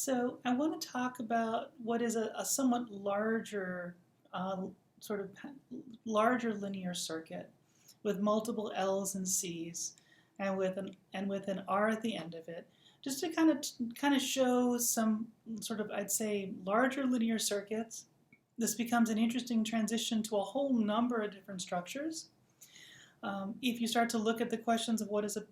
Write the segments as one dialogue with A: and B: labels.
A: So I want to talk about what is a somewhat larger, sort of larger linear circuit with multiple L's and C's, and with an R at the end of it, just to kind of show some sort of, I'd say, larger linear circuits. This becomes an interesting transition to a whole number of different structures. If you start to look at the questions of what is a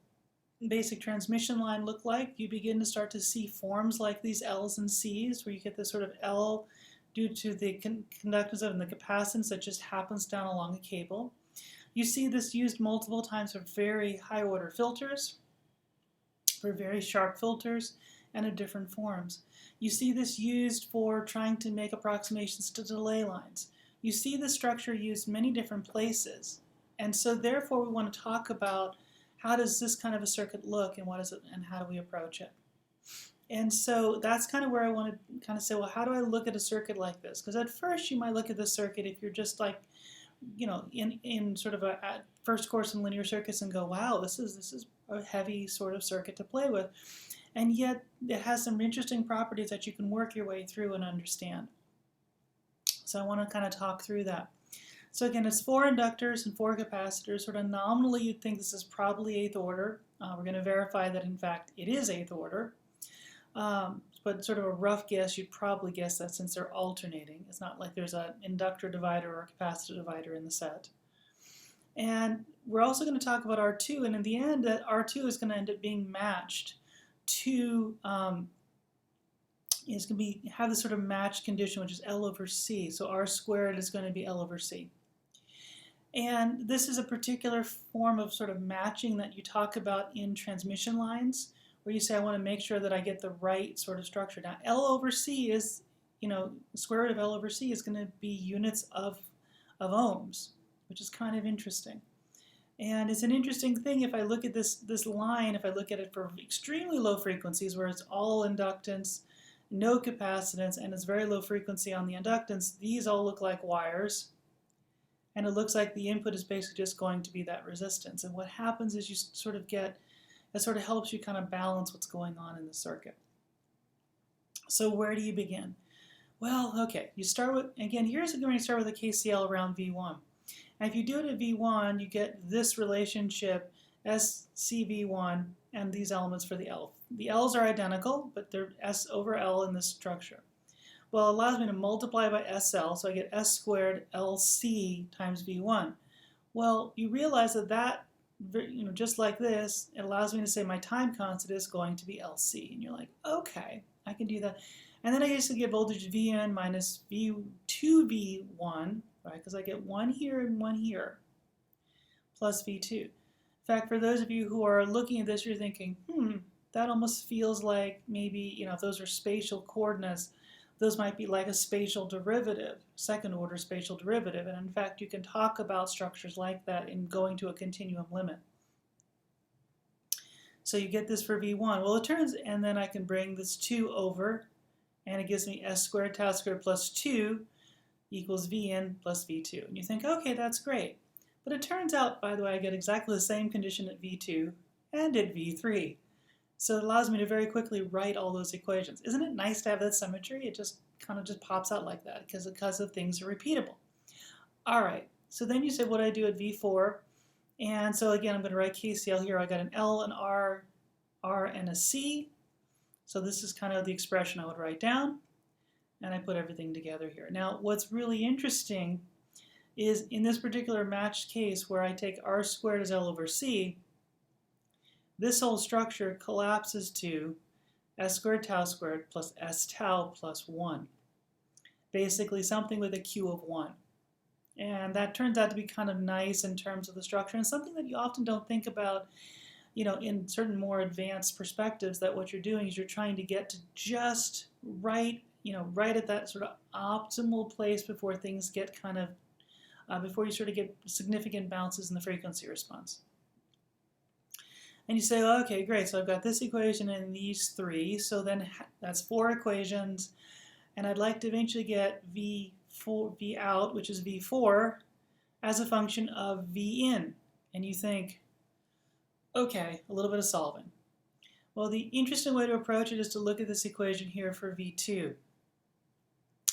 A: basic transmission line look like, you begin to start to see forms like these L's and C's, where you get this sort of L due to the conductance and the capacitance that just happens down along a cable. You see this used multiple times for very high order filters, for very sharp filters, and of different forms. You see this used for trying to make approximations to delay lines. You see the structure used many different places, and so therefore we want to talk about how does this kind of a circuit look, and what is it, and how do we approach it? And so that's kind of where I want to kind of say, well, how do I look at a circuit like this? Because at first you might look at the circuit if you're just like, in sort of a first course in linear circuits and go, wow, this is a heavy sort of circuit to play with. And yet it has some interesting properties that you can work your way through and understand. So I want to kind of talk through that. So again, it's 4 inductors and 4 capacitors. Sort of nominally, you'd think this is probably 8th order. We're going to verify that, in fact, it is 8th order. But sort of a rough guess, you'd probably guess that since they're alternating. It's not like there's an inductor divider or a capacitor divider in the set. And we're also going to talk about R2, and in the end, that R2 is going to end up being matched to, is going to have this sort of matched condition, which is L over C. So R squared is going to be L over C. And this is a particular form of sort of matching that you talk about in transmission lines, where you say, I want to make sure that I get the right sort of structure. Now, L over C is, the square root of L over C is going to be units of ohms, which is kind of interesting. And it's an interesting thing if I look at this line, if I look at it for extremely low frequencies, where it's all inductance, no capacitance, and it's very low frequency on the inductance, these all look like wires. And it looks like the input is basically just going to be that resistance. And what happens is you sort of get, it sort of helps you kind of balance what's going on in the circuit. So where do you begin? Well, okay, you start with, again, here's going to start with a KCL around V1. And if you do it at V1, you get this relationship SCV1 and these elements for the L. The L's are identical, but they're S over L in this structure. Well, it allows me to multiply by SL, so I get S squared LC times V1. Well, you realize that just like this, it allows me to say my time constant is going to be LC. And you're like, okay, I can do that. And then I used to get voltage Vn minus V2V1, right? Because I get 1 here and 1 here, plus V2. In fact, for those of you who are looking at this, you're thinking, that almost feels like maybe, if those are spatial coordinates, those might be like a spatial derivative, second order spatial derivative. And in fact, you can talk about structures like that in going to a continuum limit. So you get this for V1. Well, it turns, and then I can bring this 2 over, and it gives me S squared tau squared plus 2 equals Vn plus V2. And you think, okay, that's great. But it turns out, by the way, I get exactly the same condition at V2 and at V3. So it allows me to very quickly write all those equations. Isn't it nice to have that symmetry? It just kind of just pops out like that because of things are repeatable. All right, so then you say, what do I do at V4? And so again, I'm going to write KCL here. I got an L, an R, and a C. So this is kind of the expression I would write down. And I put everything together here. Now, what's really interesting is in this particular matched case where I take R squared as L over C, this whole structure collapses to S squared tau squared plus S tau plus 1. Basically something with a Q of 1. And that turns out to be kind of nice in terms of the structure, and something that you often don't think about, in certain more advanced perspectives, that what you're doing is you're trying to get to just right at that sort of optimal place before things get kind of, before you sort of get significant bounces in the frequency response. And you say, well, okay, great, so I've got this equation and these 3, so then that's 4 equations, and I'd like to eventually get V out, which is V4, as a function of V in. And you think, okay, a little bit of solving. Well, the interesting way to approach it is to look at this equation here for V2.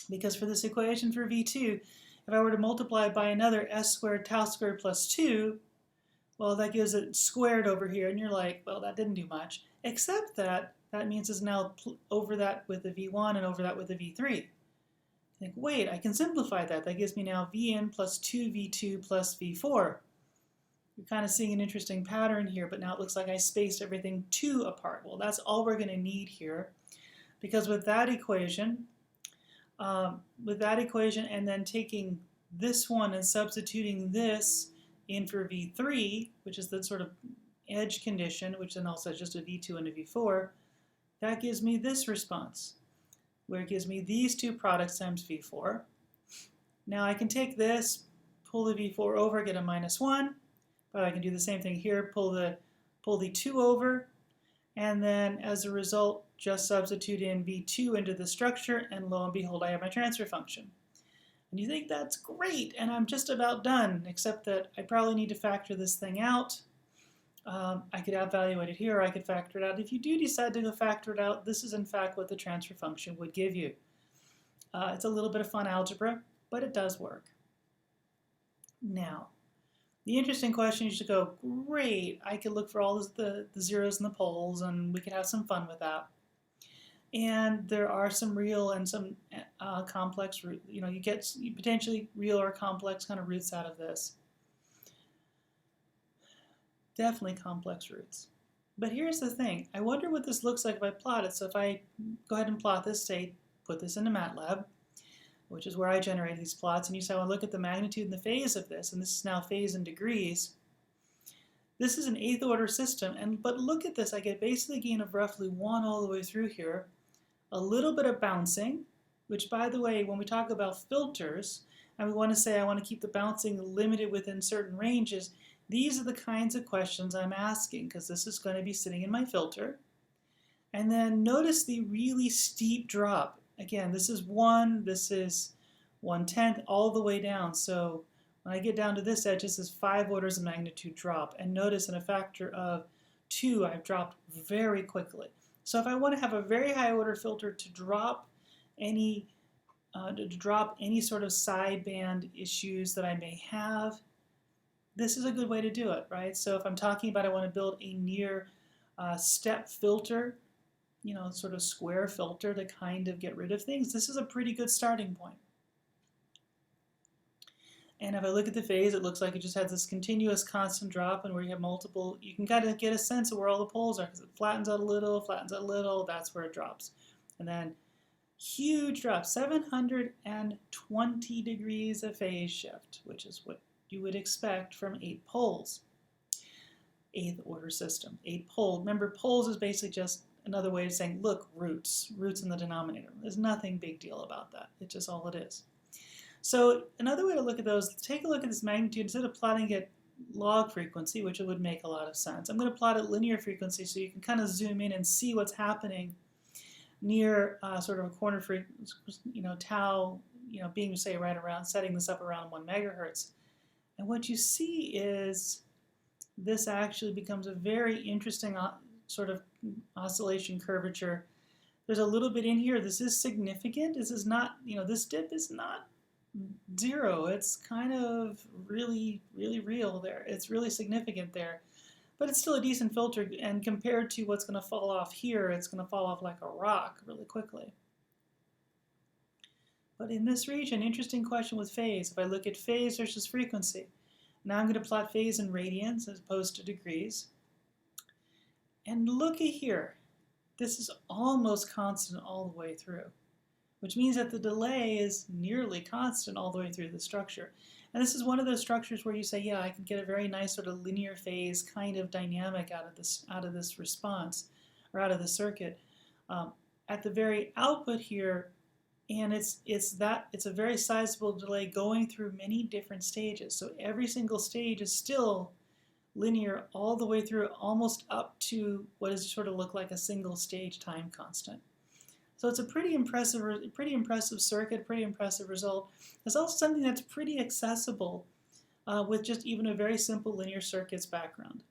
A: Because for this equation for V2, if I were to multiply it by another s squared tau squared plus 2, well, that gives it squared over here, and you're like, well, that didn't do much. Except that means it's now over that with the V1 and over that with the V3. Think, wait, I can simplify that. That gives me now Vn plus 2V2 plus V4. You're kind of seeing an interesting pattern here, but now it looks like I spaced everything 2 apart. Well, that's all we're going to need here, because with that equation and then taking this one and substituting this in for V3, which is the sort of edge condition, which then also is just a V2 and a V4, that gives me this response, where it gives me these two products times V4. Now I can take this, pull the V4 over, get a -1, but I can do the same thing here, pull the 2 over, and then as a result, just substitute in V2 into the structure, and lo and behold, I have my transfer function. And you think that's great, and I'm just about done, except that I probably need to factor this thing out. I could evaluate it here, or I could factor it out. If you do decide to go factor it out, this is in fact what the transfer function would give you. It's a little bit of fun algebra, but it does work. Now, the interesting question is to go, great, I could look for all the zeros and the poles, and we could have some fun with that. And there are some real and some complex roots. You get potentially real or complex kind of roots out of this. Definitely complex roots. But here's the thing. I wonder what this looks like if I plot it. So if I go ahead and plot this, say, put this into MATLAB, which is where I generate these plots, and you say, well, look at the magnitude and the phase of this, and this is now phase in degrees. This is an 8th order system, but look at this. I get basically a gain of roughly 1 all the way through here. A little bit of bouncing, which, by the way, when we talk about filters, and we want to say I want to keep the bouncing limited within certain ranges, these are the kinds of questions I'm asking, because this is going to be sitting in my filter. And then notice the really steep drop. Again, this is 1, this is 1/10, all the way down. So when I get down to this edge, this is 5 orders of magnitude drop. And notice in a factor of 2, I've dropped very quickly. So if I want to have a very high order filter to drop any sort of sideband issues that I may have, this is a good way to do it, right? So if I'm talking about I want to build a near step filter, sort of square filter to kind of get rid of things, this is a pretty good starting point. And if I look at the phase, it looks like it just has this continuous constant drop, and where you have multiple, you can kind of get a sense of where all the poles are, because it flattens out a little, that's where it drops. And then huge drop, 720 degrees of phase shift, which is what you would expect from 8 poles. 8th order system, 8 poles. Remember, poles is basically just another way of saying, look, roots in the denominator. There's nothing big deal about that. It's just all it is. So another way to look at those, take a look at this magnitude. Instead of plotting it log frequency, which it would make a lot of sense, I'm going to plot it linear frequency so you can kind of zoom in and see what's happening near sort of a corner frequency, tau, being, say, right around, setting this up around 1 megahertz. And what you see is this actually becomes a very interesting sort of oscillation curvature. There's a little bit in here. This is significant. This is not, this dip is not 0. It's kind of really, really real there. It's really significant there. But it's still a decent filter, and compared to what's going to fall off here, it's going to fall off like a rock really quickly. But in this region, interesting question with phase. If I look at phase versus frequency, now I'm going to plot phase in radians as opposed to degrees. And looky here. This is almost constant all the way through, which means that the delay is nearly constant all the way through the structure. And this is one of those structures where you say, yeah, I can get a very nice sort of linear phase kind of dynamic out of this response, or out of the circuit. At the very output here, and it's a very sizable delay going through many different stages. So every single stage is still linear all the way through, almost up to what does sort of look like a single stage time constant. So it's a pretty impressive circuit, pretty impressive result. It's also something that's pretty accessible with just even a very simple linear circuits background.